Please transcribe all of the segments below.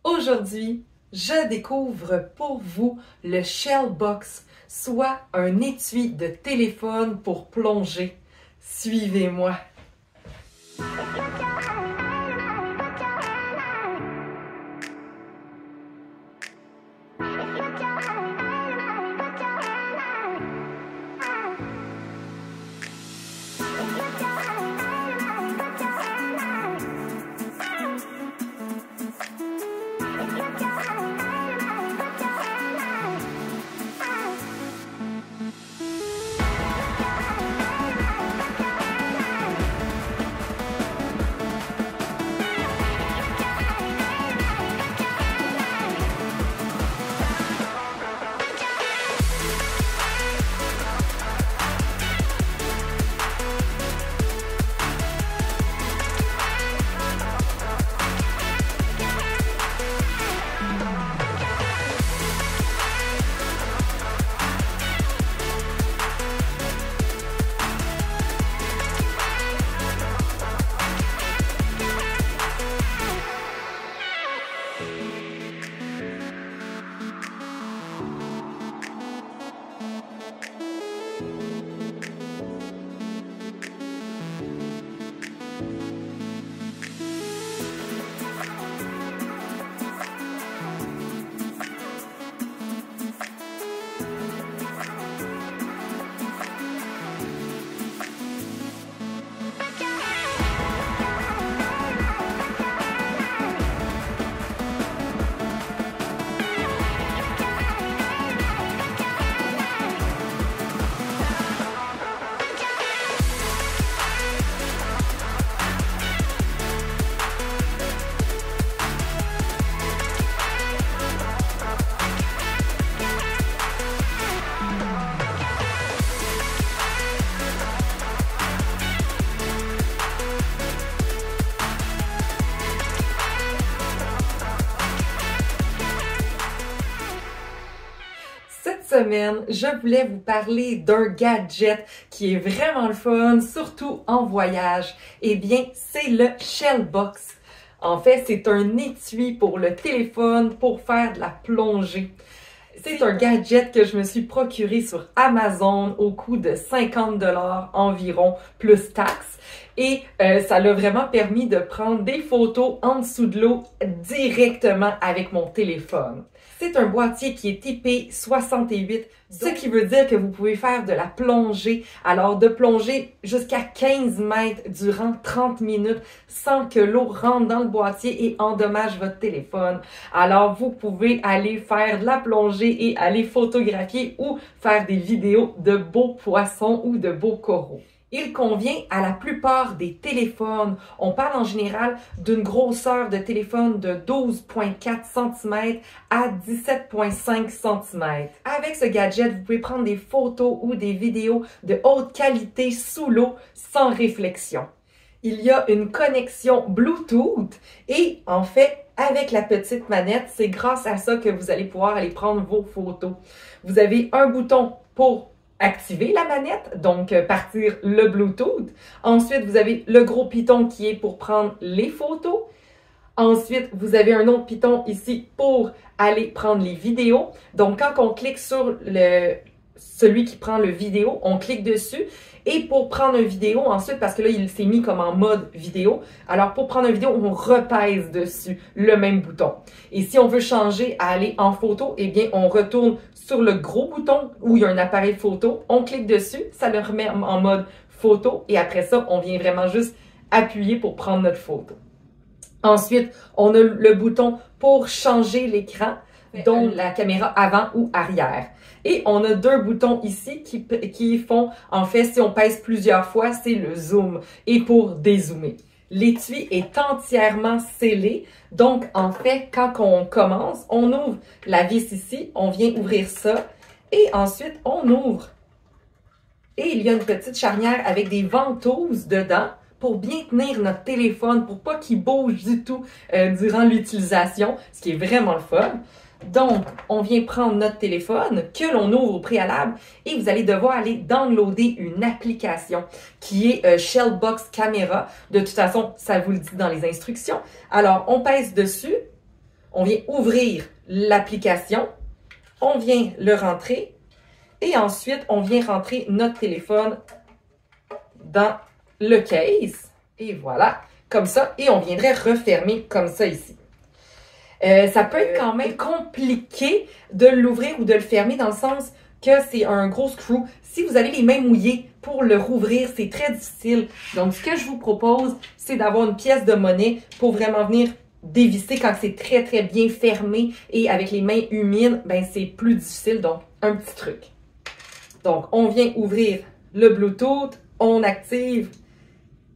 Aujourd'hui, je découvre pour vous le Shellbox, soit un étui de téléphone pour plonger. Suivez-moi! Cette semaine, je voulais vous parler d'un gadget qui est vraiment le fun, surtout en voyage. Eh bien, c'est le Shellbox. En fait, c'est un étui pour le téléphone pour faire de la plongée. C'est un gadget que je me suis procuré sur Amazon au coût de 50 $ environ, plus taxes. Et ça l'a vraiment permis de prendre des photos en dessous de l'eau directement avec mon téléphone. C'est un boîtier qui est IP68, ce qui veut dire que vous pouvez faire de la plongée. Alors, de plonger jusqu'à 15 mètres durant 30 minutes sans que l'eau rentre dans le boîtier et endommage votre téléphone. Alors, vous pouvez aller faire de la plongée et aller photographier ou faire des vidéos de beaux poissons ou de beaux coraux. Il convient à la plupart des téléphones. On parle en général d'une grosseur de téléphone de 12,4 cm à 17,5 cm. Avec ce gadget, vous pouvez prendre des photos ou des vidéos de haute qualité sous l'eau sans réflexion. Il y a une connexion Bluetooth et en fait, avec la petite manette, c'est grâce à ça que vous allez pouvoir aller prendre vos photos. Vous avez un bouton pour activer la manette, donc partir le Bluetooth. Ensuite, vous avez le gros piton qui est pour prendre les photos. Ensuite, vous avez un autre piton ici pour aller prendre les vidéos. Donc, quand on clique sur celui qui prend le vidéo, on clique dessus. Et pour prendre une vidéo, ensuite, parce que là, il s'est mis comme en mode vidéo, alors pour prendre une vidéo, on repèse dessus le même bouton. Et si on veut changer à aller en photo, eh bien, on retourne sur le gros bouton où il y a un appareil photo, on clique dessus, ça le remet en mode photo et après ça, on vient vraiment juste appuyer pour prendre notre photo. Ensuite, on a le bouton pour changer l'écran, donc la caméra avant ou arrière. Et on a deux boutons ici qui font, en fait, si on pèse plusieurs fois, c'est le zoom et pour dézoomer. L'étui est entièrement scellé, donc en fait, quand on commence, on ouvre la vis ici, on vient ouvrir ça et ensuite on ouvre. Et il y a une petite charnière avec des ventouses dedans pour bien tenir notre téléphone, pour pas qu'il bouge du tout durant l'utilisation, ce qui est vraiment le fun. Donc, on vient prendre notre téléphone que l'on ouvre au préalable et vous allez devoir aller downloader une application qui est Shellbox Camera. De toute façon, ça vous le dit dans les instructions. Alors, on pèse dessus, on vient ouvrir l'application, on vient le rentrer et ensuite, on vient rentrer notre téléphone dans le case. Et voilà, comme ça. Et on viendrait refermer comme ça ici. Ça peut être quand même compliqué de l'ouvrir ou de le fermer dans le sens que c'est un gros screw. Si vous avez les mains mouillées pour le rouvrir, c'est très difficile. Donc, ce que je vous propose, c'est d'avoir une pièce de monnaie pour vraiment venir dévisser quand c'est très, très bien fermé et avec les mains humides, ben c'est plus difficile. Donc, un petit truc. Donc, on vient ouvrir le Bluetooth, on active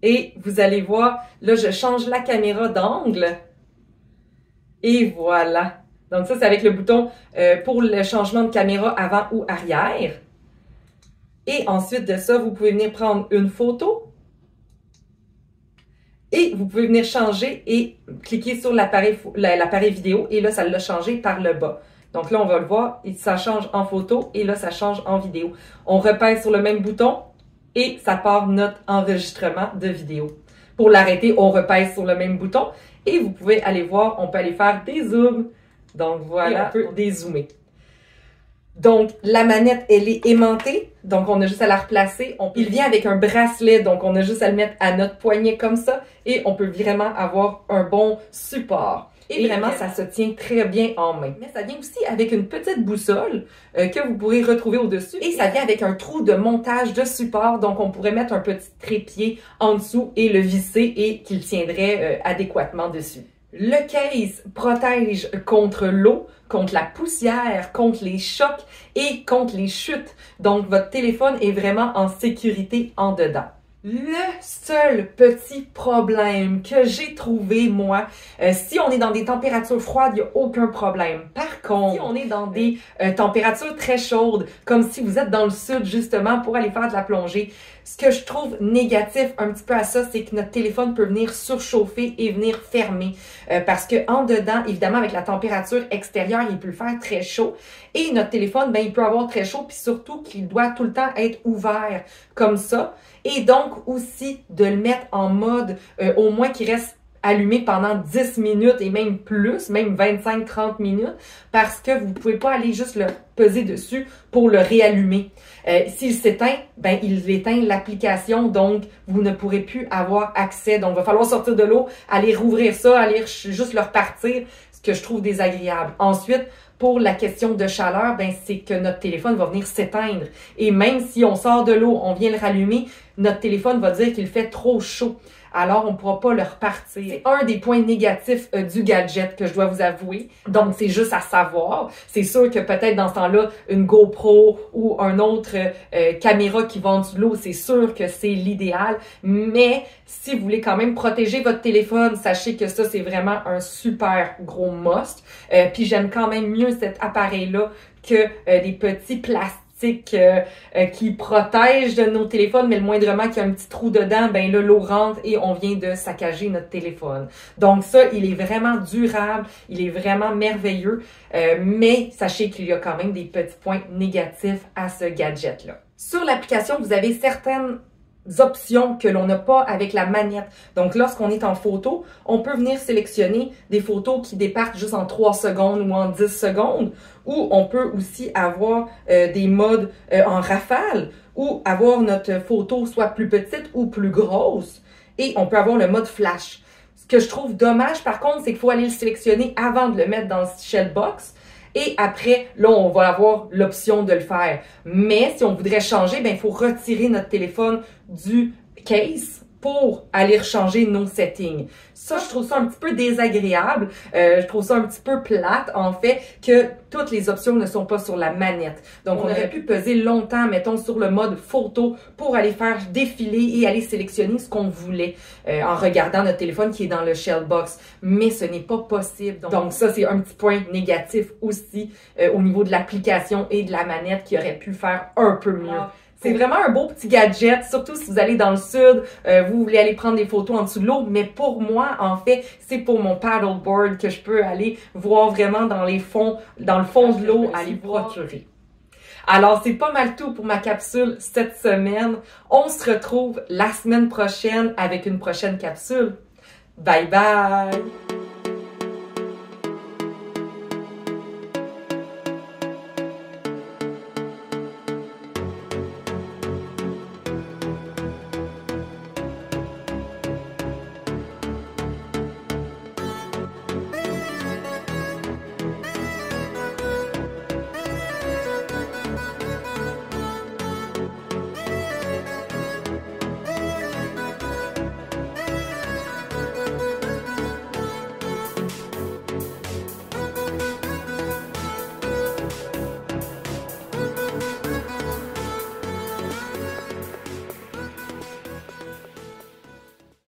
et vous allez voir, là, je change la caméra d'angle et voilà. Donc, ça, c'est avec le bouton pour le changement de caméra avant ou arrière. Et ensuite de ça, vous pouvez venir prendre une photo et vous pouvez venir changer et cliquer sur l'appareil vidéo et là, ça l'a changé par le bas. Donc là, on va le voir, et ça change en photo et là, ça change en vidéo. On repère sur le même bouton et ça part notre enregistrement de vidéo. Pour l'arrêter, on repère sur le même bouton et vous pouvez aller voir, on peut aller faire des zooms. Donc voilà, on peut dézoomer. Donc, la manette, elle est aimantée, donc on a juste à la replacer. Il vient avec un bracelet, donc on a juste à le mettre à notre poignet comme ça et on peut vraiment avoir un bon support. Et vraiment, ça se tient très bien en main. Mais ça vient aussi avec une petite boussole que vous pourrez retrouver au-dessus. Et ça vient avec un trou de montage de support, donc on pourrait mettre un petit trépied en dessous et le visser et qu'il tiendrait adéquatement dessus. Le case protège contre l'eau, contre la poussière, contre les chocs et contre les chutes. Donc, votre téléphone est vraiment en sécurité en dedans. Le seul petit problème que j'ai trouvé, moi, si on est dans des températures froides, il n'y a aucun problème. Par contre, si on est dans des températures très chaudes, comme si vous êtes dans le sud, justement, pour aller faire de la plongée, ce que je trouve négatif un petit peu à ça, c'est que notre téléphone peut venir surchauffer et venir fermer. Parce que en dedans, évidemment, avec la température extérieure, il peut faire très chaud. Et notre téléphone, ben, il peut avoir très chaud, puis surtout qu'il doit tout le temps être ouvert comme ça. Et donc aussi de le mettre en mode au moins qu'il reste allumé pendant 10 minutes et même plus, même 25-30 minutes, parce que vous ne pouvez pas aller juste le peser dessus pour le réallumer. S'il s'éteint, ben il éteint l'application, donc vous ne pourrez plus avoir accès. Donc, il va falloir sortir de l'eau, aller rouvrir ça, aller juste le repartir, ce que je trouve désagréable. Ensuite, pour la question de chaleur, ben c'est que notre téléphone va venir s'éteindre. Et même si on sort de l'eau, on vient le rallumer, notre téléphone va dire qu'il fait trop chaud. Alors, on ne pourra pas le repartir. C'est un des points négatifs du gadget que je dois vous avouer. Donc, c'est juste à savoir. C'est sûr que peut-être dans ce temps-là, une GoPro ou un autre caméra qui va en dessous de l'eau, c'est sûr que c'est l'idéal. Mais si vous voulez quand même protéger votre téléphone, sachez que ça, c'est vraiment un super gros must. Puis j'aime quand même mieux cet appareil-là que des petits plastiques qui protège de nos téléphones, mais le moindrement qu'il y a un petit trou dedans, ben là, l'eau rentre et on vient de saccager notre téléphone. Donc ça, il est vraiment durable, il est vraiment merveilleux, mais sachez qu'il y a quand même des petits points négatifs à ce gadget-là. Sur l'application, vous avez certaines options que l'on n'a pas avec la manette. Donc, lorsqu'on est en photo, on peut venir sélectionner des photos qui départent juste en 3 secondes ou en 10 secondes, ou on peut aussi avoir des modes en rafale, ou avoir notre photo soit plus petite ou plus grosse, et on peut avoir le mode flash. Ce que je trouve dommage, par contre, c'est qu'il faut aller le sélectionner avant de le mettre dans le Shellbox. Et après, là, on va avoir l'option de le faire. Mais si on voudrait changer, ben il faut retirer notre téléphone du case pour aller changer nos settings. Ça, je trouve ça un petit peu désagréable. Je trouve ça un petit peu plate, en fait, que toutes les options ne sont pas sur la manette. Donc, on aurait pu peser longtemps, mettons, sur le mode photo pour aller faire défiler et aller sélectionner ce qu'on voulait en regardant notre téléphone qui est dans le Shellbox. Mais ce n'est pas possible. Donc ça, c'est un petit point négatif aussi au niveau de l'application et de la manette qui aurait pu faire un peu mieux. C'est vraiment un beau petit gadget, surtout si vous allez dans le sud, vous voulez aller prendre des photos en dessous de l'eau, mais pour moi, en fait, c'est pour mon paddleboard que je peux aller voir vraiment dans le fond de l'eau, aller procurer. Alors, c'est pas mal tout pour ma capsule cette semaine. On se retrouve la semaine prochaine avec une prochaine capsule. Bye bye!